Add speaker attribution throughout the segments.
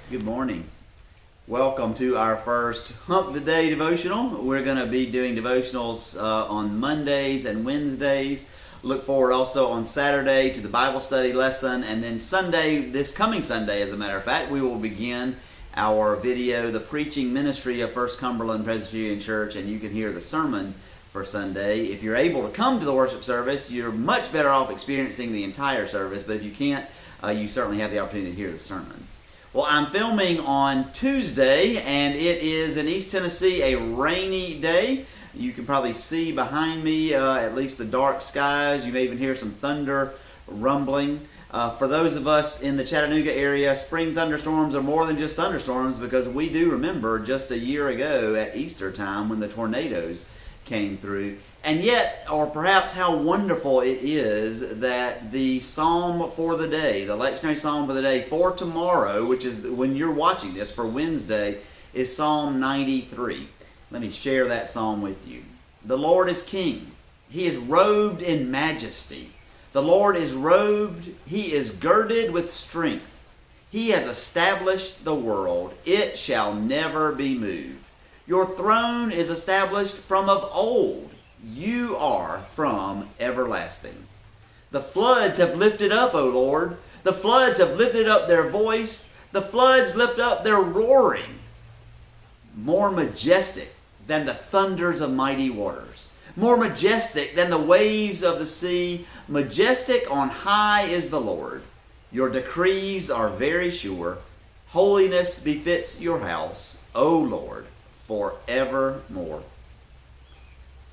Speaker 1: Good morning. Welcome to our first Hump the Day devotional. We're going to be doing devotionals on Mondays and Wednesdays. Look forward also on Saturday to the Bible study lesson, and then Sunday, this coming Sunday as a matter of fact, we will begin our video, The Preaching Ministry of First Cumberland Presbyterian Church, and you can hear the sermon for Sunday. If you're able to come to the worship service, you're much better off experiencing the entire service, but if you can't, you certainly have the opportunity to hear the sermon. Well, I'm filming on Tuesday, and it is in East Tennessee a rainy day. You can probably see behind me at least the dark skies. You may even hear some thunder rumbling. For those of us in the Chattanooga area, spring thunderstorms are more than just thunderstorms, because we do remember just a year ago at Easter time when the tornadoes came through. And yet, or perhaps how wonderful it is that the psalm for the day, the lectionary psalm for the day for tomorrow, which is when you're watching this for Wednesday, is Psalm 93. Let me share that psalm with you. The Lord is king. He is robed in majesty. The Lord is robed. He is girded with strength. He has established the world. It shall never be moved. Your throne is established from of old. You are from everlasting. The floods have lifted up, O Lord. The floods have lifted up their voice. The floods lift up their roaring. More majestic than the thunders of mighty waters. More majestic than the waves of the sea. Majestic on high is the Lord. Your decrees are very sure. Holiness befits your house, O Lord, forevermore.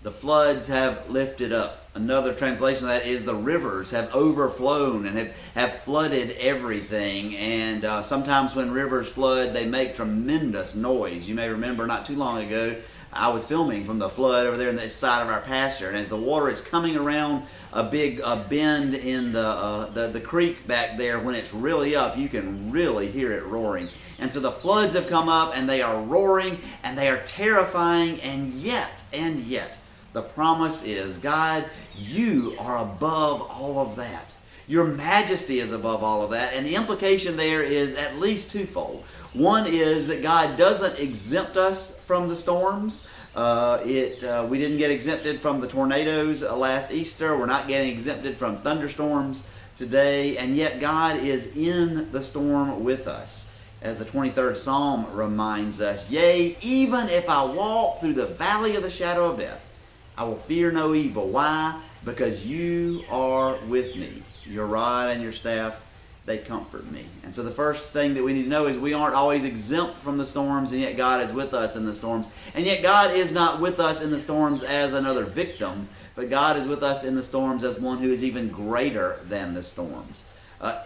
Speaker 1: The floods have lifted up. Another translation of that is the rivers have overflown and have flooded everything. And sometimes when rivers flood, they make tremendous noise. You may remember not too long ago, I was filming from the flood over there on the side of our pasture. And as the water is coming around a big bend in the creek back there, when it's really up, you can really hear it roaring. And so the floods have come up and they are roaring and they are terrifying, and yet, the promise is, God, you are above all of that. Your majesty is above all of that. And the implication there is at least twofold. One is that God doesn't exempt us from the storms. We didn't get exempted from the tornadoes last Easter. We're not getting exempted from thunderstorms today. And yet God is in the storm with us. As the 23rd Psalm reminds us, yea, even if I walk through the valley of the shadow of death, I will fear no evil. Why? Because you are with me. Your rod and your staff, they comfort me. And so the first thing that we need to know is we aren't always exempt from the storms, and yet God is with us in the storms. And yet God is not with us in the storms as another victim, but God is with us in the storms as one who is even greater than the storms.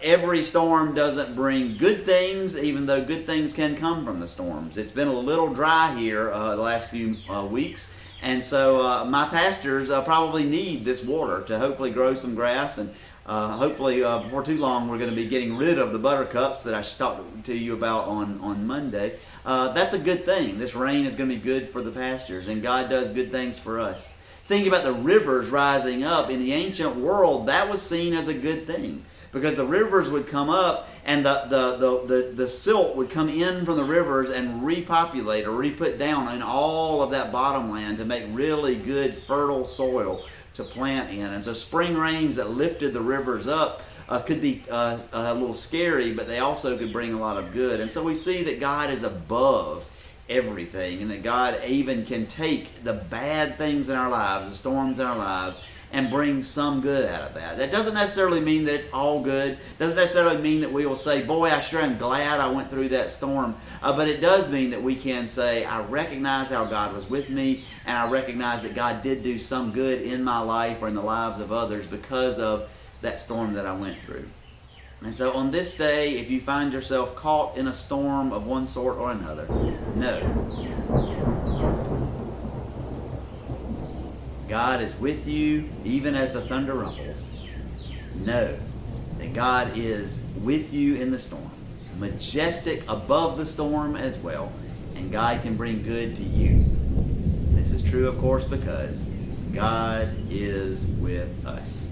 Speaker 1: Every storm doesn't bring good things, even though good things can come from the storms. It's been a little dry here the last few weeks. And so my pastures probably need this water to hopefully grow some grass, and hopefully before too long we're going to be getting rid of the buttercups that I talked to you about on Monday. That's a good thing. This rain is going to be good for the pastures, and God does good things for us. Think about the rivers rising up. In the ancient world, that was seen as a good thing, because the rivers would come up and the silt would come in from the rivers and repopulate or re-put down in all of that bottomland to make really good fertile soil to plant in. And so spring rains that lifted the rivers up could be a little scary, but they also could bring a lot of good. And so we see that God is above everything, and that God even can take the bad things in our lives, the storms in our lives, and bring some good out of that. That doesn't necessarily mean that it's all good. Doesn't necessarily mean that we will say, boy, I sure am glad I went through that storm. But it does mean that we can say, I recognize how God was with me, and I recognize that God did do some good in my life or in the lives of others because of that storm that I went through. And so on this day, if you find yourself caught in a storm of one sort or another, know God is with you even as the thunder rumbles. Know that God is with you in the storm, majestic above the storm as well, and God can bring good to you. This is true, of course, because God is with us.